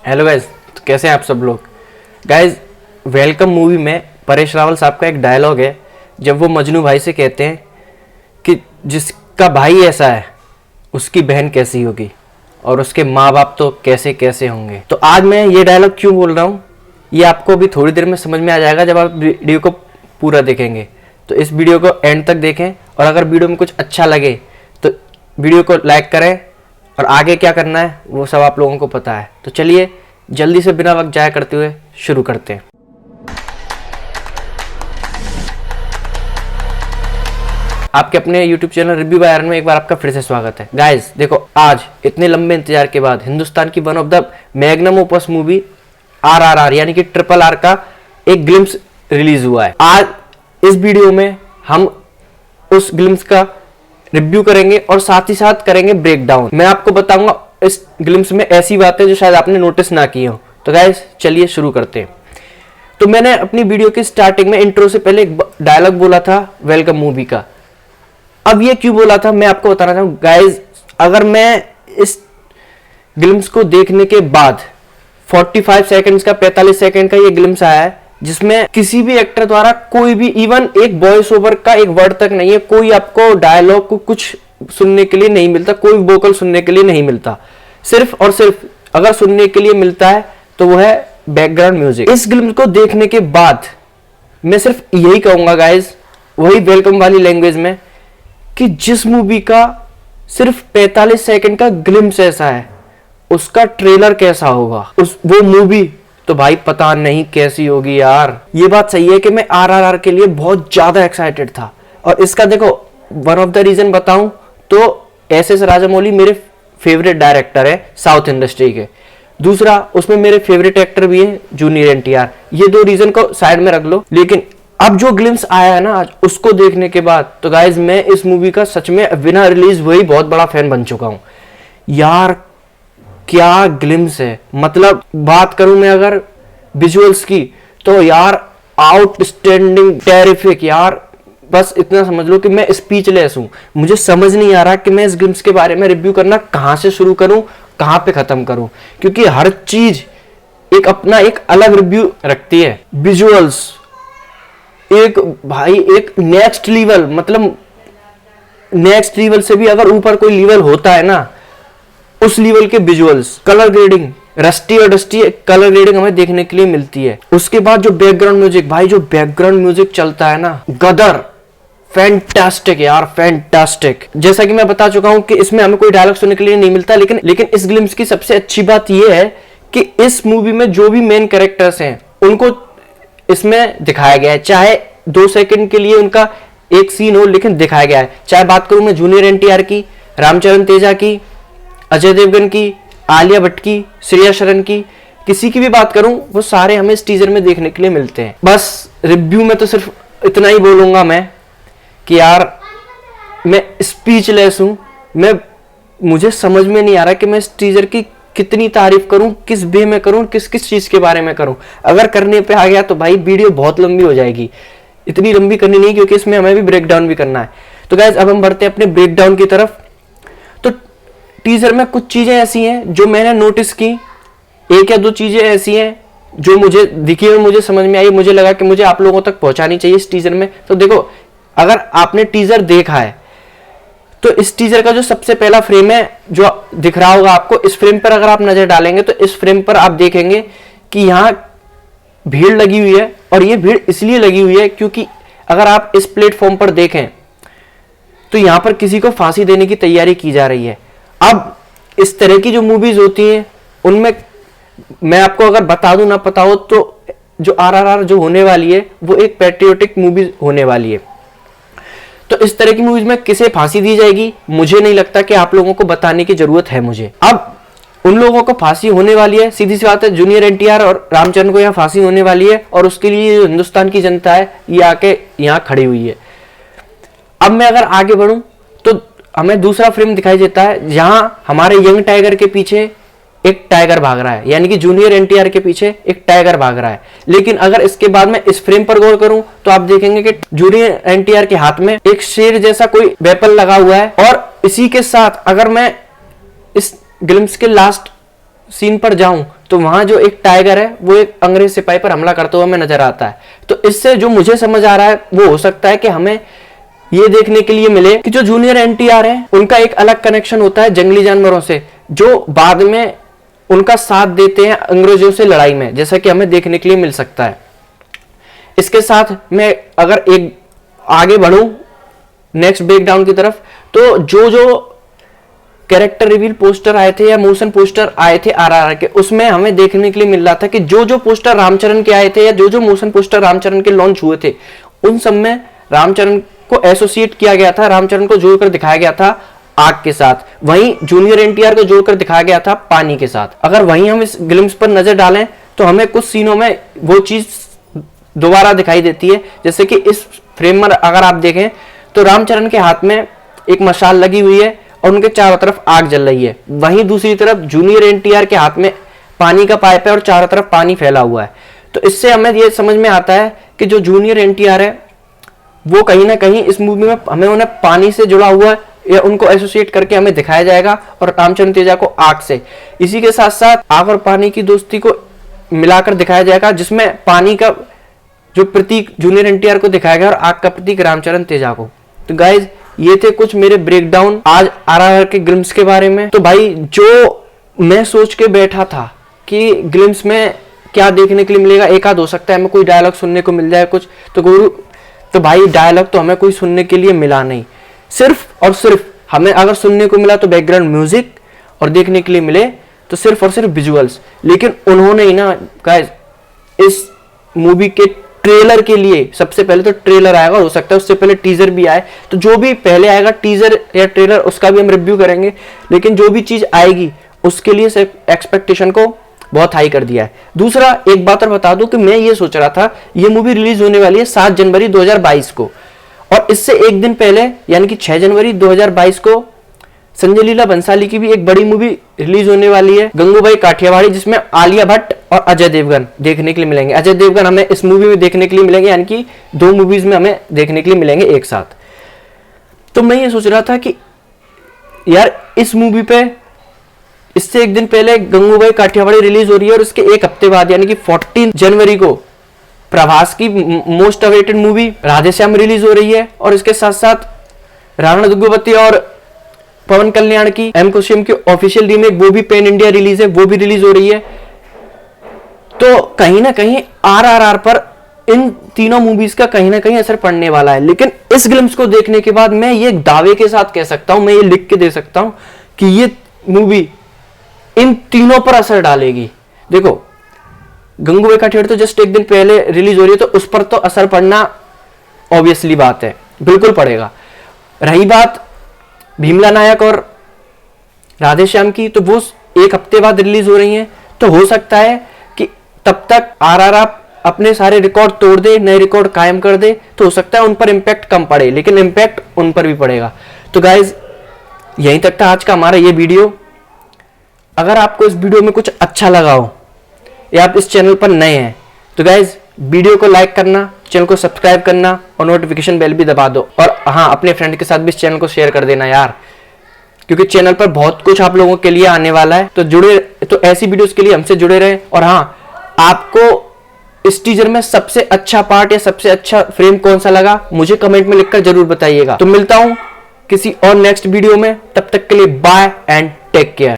Hello guys, तो कैसे हैं आप सब लोग। गाइज, वेलकम मूवी में परेश रावल साहब का एक डायलॉग है जब वो मजनू भाई से कहते हैं कि जिसका भाई ऐसा है उसकी बहन कैसी होगी और उसके माँ बाप तो कैसे कैसे होंगे। तो आज मैं ये डायलॉग क्यों बोल रहा हूँ ये आपको अभी थोड़ी देर में समझ में आ जाएगा जब आप वीडियो को पूरा देखेंगे। तो इस वीडियो को एंड तक देखें और अगर वीडियो में कुछ अच्छा लगे तो वीडियो को लाइक करें और आगे क्या करना है वो सब आप लोगों को पता है। तो चलिए जल्दी से बिना वक्त जाया करते हुए शुरू करते हैं। आपके अपने YouTube channel review by iron में एक बार आपका फिर से स्वागत है। गाइस देखो, आज इतने लंबे इंतजार के बाद हिंदुस्तान की one of the magnum opus movie RRR यानी कि RRR का एक ग्लिम्स रिलीज हुआ है। आज इस वीडियो में हम उस ग्लिम्स का रिव्यू करेंगे और साथ ही साथ करेंगे ब्रेक डाउन। मैं आपको बताऊंगा इस ग्लिम्स में ऐसी बातें जो शायद आपने नोटिस ना की हो। तो गाइस चलिए शुरू करते हैं। तो मैंने अपनी वीडियो की स्टार्टिंग में इंट्रो से पहले एक डायलॉग बोला था वेलकम मूवी का। अब ये क्यों बोला था मैं आपको बताना चाहूँ। गाइस, अगर मैं इस ग्लिम्स को देखने के बाद 45 सेकंड्स का 45 सेकंड का ये ग्लिम्स आया है जिसमें किसी भी एक्टर द्वारा कोई भी इवन एक वॉइस ओवर का एक वर्ड तक नहीं है, कोई आपको डायलॉग को कुछ सुनने के लिए नहीं मिलता, कोई वोकल सुनने के लिए नहीं मिलता। सिर्फ और सिर्फ अगर सुनने के लिए मिलता है तो वो है बैकग्राउंड म्यूजिक। इस ग्लिम्स को देखने के बाद मैं सिर्फ यही कहूंगा गाइस, वही वेलकम वाली लैंग्वेज में, कि जिस मूवी का सिर्फ 45 सेकंड का ग्लिम्स ऐसा है उसका ट्रेलर कैसा होगा, वो मूवी तो भाई पता नहीं कैसी होगी यार। ये बात सही है कि मैं RRR के लिए बहुत ज्यादा एक्साइटेड था और इसका देखो वन ऑफ द रीजन बताऊं तो SS राजामौली मेरे फेवरेट डायरेक्टर है साउथ इंडस्ट्री के। दूसरा, उसमें मेरे फेवरेट एक्टर भी है जूनियर NTR। ये दो रीजन को साइड में रख लो। लेकिन अब जो ग्लिम्स आया है ना आज, उसको देखने के बाद तो गाइज मैं इस मूवी का सच में बिना रिलीज हुए ही बहुत बड़ा फैन बन चुका हूं यार। क्या ग्लिम्स है, मतलब बात करूं मैं अगर विजुअल्स की तो यार आउटस्टैंडिंग, टेरिफिक यार। बस इतना समझ लो कि मैं स्पीचलेस हूं। मुझे समझ नहीं आ रहा कि मैं इस ग्लिम्स के बारे में रिव्यू करना कहां से शुरू करूं, कहां पे खत्म करूं, क्योंकि हर चीज एक अपना एक अलग रिव्यू रखती है। विजुअल्स एक भाई एक नेक्स्ट लेवल, मतलब नेक्स्ट लेवल से भी अगर ऊपर कोई लेवल होता है ना, उस लेवल के विजुअल्स, कलर ग्रेडिंग, रस्टी और डस्टी कलर ग्रेडिंग हमें देखने के लिए मिलती है। उसके बाद जो बैकग्राउंड म्यूजिक, भाई जो बैकग्राउंड म्यूजिक चलता है ना, गदर, फैंटास्टिक यार, फैंटास्टिक। जैसा कि मैं बता चुका हूं कि इसमें हमें कोई डायलॉग सुनने के लिए नहीं मिलता, लेकिन इस ग्लिम्स की सबसे अच्छी बात यह है कि इस मूवी में जो भी मेन कैरेक्टर्स हैं उनको इसमें दिखाया गया है। चाहे 2 सेकंड के लिए उनका एक सीन हो, लेकिन दिखाया गया है। चाहे बात करूं मैं जूनियर NTR की, रामचरण तेजा की, अजय देवगन की, आलिया भट्ट की, श्रेया शरण की, किसी की भी बात करूं, वो सारे हमें इस टीजर में देखने के लिए मिलते हैं। बस रिव्यू में तो सिर्फ इतना ही बोलूंगा मैं कि यार मैं स्पीचलेस हूं। मुझे समझ में नहीं आ रहा कि मैं इस टीजर की कितनी तारीफ करूं, किस वे में करूं, किस किस चीज के बारे में करूं। अगर करने पे आ गया तो भाई वीडियो बहुत लंबी हो जाएगी। इतनी लंबी करनी नहीं क्योंकि इसमें हमें भी ब्रेक डाउन भी करना है। तो गाइस अब हम बढ़ते हैं अपने ब्रेक डाउन की तरफ। तो टीजर में कुछ चीजें ऐसी हैं जो मैंने नोटिस की, एक या दो चीजें ऐसी हैं जो मुझे दिखी और मुझे समझ में आई, मुझे लगा कि मुझे आप लोगों तक पहुंचानी चाहिए इस टीजर में। तो देखो, अगर आपने टीजर देखा है तो इस टीजर का जो सबसे पहला फ्रेम है जो दिख रहा होगा आपको, इस फ्रेम पर अगर आप नजर डालेंगे तो इस फ्रेम पर आप देखेंगे कि यहां भीड़ लगी हुई है। और ये भीड़ इसलिए लगी हुई है क्योंकि अगर आप इस प्लेटफॉर्म पर देखें तो यहां पर किसी को फांसी देने की तैयारी की जा रही है। अब इस तरह की जो मूवीज होती हैं उनमें मैं आपको अगर बता दूं ना पता हो तो जो RRR जो होने वाली है वो एक पैट्रियोटिक मूवी होने वाली है। तो इस तरह की मूवीज में किसे फांसी दी जाएगी मुझे नहीं लगता कि आप लोगों को बताने की जरूरत है मुझे। अब उन लोगों को फांसी होने वाली है, सीधी सी बात है, जूनियर NTR और रामचरण को यहाँ फांसी होने वाली है और उसके लिए जो हिंदुस्तान की जनता है ये आके यहाँ खड़ी हुई है। अब मैं अगर आगे बढ़ूं तो हमें दूसरा फ्रेम दिखाई देता है जहां हमारे यंग टाइगर के पीछे एक टाइगर भाग रहा है, यानी कि जूनियर NTR के पीछे एक टाइगर भाग रहा है। लेकिन अगर इसके बाद में इस फ्रेम पर गौर करूं तो आप देखेंगे कि जूनियर NTR के हाथ में एक शेर जैसा कोई वेपन लगा हुआ है। और इसी के साथ अगर मैं इस ग्लिम्स के लास्ट सीन पर जाऊं तो वहां जो एक टाइगर है वो एक अंग्रेज सिपाही पर हमला करते हुए हमें नजर आता है। तो इससे जो मुझे समझ आ रहा है वो हो सकता है कि हमें ये देखने के लिए मिले कि जो जूनियर एनटीआर है उनका एक अलग कनेक्शन होता है जंगली जानवरों से, जो बाद में उनका साथ देते हैं अंग्रेजों से लड़ाई में, जैसा कि हमें देखने के लिए मिल सकता है। इसके साथ मैं अगर एक आगे बढ़ूं नेक्स्ट ब्रेकडाउन की तरफ, तो जो जो कैरेक्टर रिवील पोस्टर आए थे या मोशन पोस्टर आए थे आरआरआर के, उसमें हमें देखने के लिए मिल रहा था कि जो जो पोस्टर रामचरण के आए थे या जो जो मोशन पोस्टर रामचरण के लॉन्च हुए थे उन सब में रामचरण को एसोसिएट किया गया था, रामचरण को जोड़कर दिखाया गया था आग के साथ, वहीं जूनियर एनटीआर को जोड़कर दिखाया गया था पानी के साथ। अगर वहीं हम इस ग्लिम्स पर नजर डालें तो हमें कुछ सीनों में वो चीज दोबारा दिखाई देती है, जैसे कि इस फ्रेम में अगर आप देखें तो रामचरण के हाथ में एक मशाल लगी हुई है और उनके चारों तरफ आग जल रही है, वहीं दूसरी तरफ जूनियर एनटीआर के हाथ में पानी का पाइप है और चारों तरफ पानी फैला हुआ है। तो इससे हमें यह समझ में आता है कि जो जूनियर एनटीआर है वो कहीं ना कहीं इस मूवी में हमें उन्हें पानी से जुड़ा हुआ या उनको एसोसिएट करके हमें दिखाया जाएगा और रामचरण तेजा को आग से। इसी के साथ साथ आग और पानी की दोस्ती को मिलाकर दिखाया जाएगा, जिसमें पानी का जो प्रतीक जूनियर एनटीआर को दिखाया गया और आग का प्रतीक रामचरण तेजा को। तो गाइज ये थे कुछ मेरे ब्रेकडाउन आज आरआरआर के ग्लिम्स के बारे में। तो भाई जो मैं सोच के बैठा था कि ग्लिम्स में क्या देखने के लिए मिलेगा, एक आध हो सकता है हमें कोई डायलॉग सुनने को मिल जाए कुछ, तो भाई डायलॉग तो हमें कोई सुनने के लिए मिला नहीं, सिर्फ और सिर्फ हमें अगर सुनने को मिला तो बैकग्राउंड म्यूजिक और देखने के लिए मिले तो सिर्फ और सिर्फ विजुअल्स। लेकिन उन्होंने ही ना गाइस इस मूवी के ट्रेलर के लिए सबसे पहले तो ट्रेलर आएगा, हो सकता है उससे पहले टीजर भी आए, तो जो भी पहले आएगा टीजर या ट्रेलर उसका भी हम रिव्यू करेंगे, लेकिन जो भी चीज आएगी उसके लिए एक्सपेक्टेशन को बहुत हाई कर दिया है। दूसरा एक बात और बता दूं कि मैं ये सोच रहा था ये मूवी रिलीज होने वाली है 7 जनवरी 2022 को, और इससे एक दिन पहले यानी कि 6 जनवरी 2022 को संजय लीला बंसाली की भी एक बड़ी मूवी रिलीज होने वाली है गंगूबाई काठियावाड़ी, जिसमें आलिया भट्ट और अजय देवगन देखने के लिए मिलेंगे। अजय देवगन हमें इस मूवी में देखने के लिए मिलेंगे, यानी कि 2 मूवीज में हमें देखने के लिए मिलेंगे एक साथ। तो मैं ये सोच रहा था कि यार इस मूवी पे इससे एक दिन पहले गंगूबाई काठियावाड़ी रिलीज हो रही है और उसके एक हफ्ते बाद यानी कि 14 जनवरी को प्रभास की most awaited movie Radheshyam release हो रही है, और इसके साथ साथ राणा दुग्गुवती और पवन कल्याण की एम कुसुम की ऑफिशियल रीमेक वो भी पैन इंडिया रिलीज है, वो भी रिलीज हो रही है। तो कहीं ना कहीं आरआरआर पर इन तीनों मूवीज का कहीं ना कहीं असर पड़ने वाला है। लेकिन इस ग्लिम्स को देखने के बाद मैं ये दावे के साथ कह सकता हूं, मैं ये लिख के दे सकता हूं कि ये मूवी इन तीनों पर असर डालेगी। देखो गंगूबाई काठियावाड़ी तो जस्ट एक दिन पहले रिलीज हो रही है, तो उस पर तो असर पड़ना ऑब्वियसली बात है, बिल्कुल पड़ेगा। रही बात भीमला नायक और राधेश्याम की, तो वो एक हफ्ते बाद रिलीज हो रही हैं, तो हो सकता है कि तब तक आरआरआर अपने सारे रिकॉर्ड तोड़ दे, नए रिकॉर्ड कायम कर दे, तो हो सकता है उन पर इंपैक्ट कम पड़े, लेकिन इंपैक्ट उन पर भी पड़ेगा। तो गाइज यहीं तक था आज का हमारा ये वीडियो। अगर आपको इस वीडियो में कुछ अच्छा लगा हो या आप इस चैनल पर नए हैं तो गाइज वीडियो को लाइक करना, चैनल को सब्सक्राइब करना और नोटिफिकेशन बेल भी दबा दो। और हाँ, अपने फ्रेंड के साथ भी इस चैनल को शेयर कर देना यार, क्योंकि चैनल पर बहुत कुछ आप लोगों के लिए आने वाला है। तो ऐसी वीडियोस के लिए हमसे जुड़े रहें। और हाँ, आपको इस टीजर में सबसे अच्छा पार्ट या सबसे अच्छा फ्रेम कौन सा लगा मुझे कमेंट में लिखकर जरूर बताइएगा। तो मिलता हूं किसी और नेक्स्ट वीडियो में, तब तक के लिए बाय एंड टेक केयर।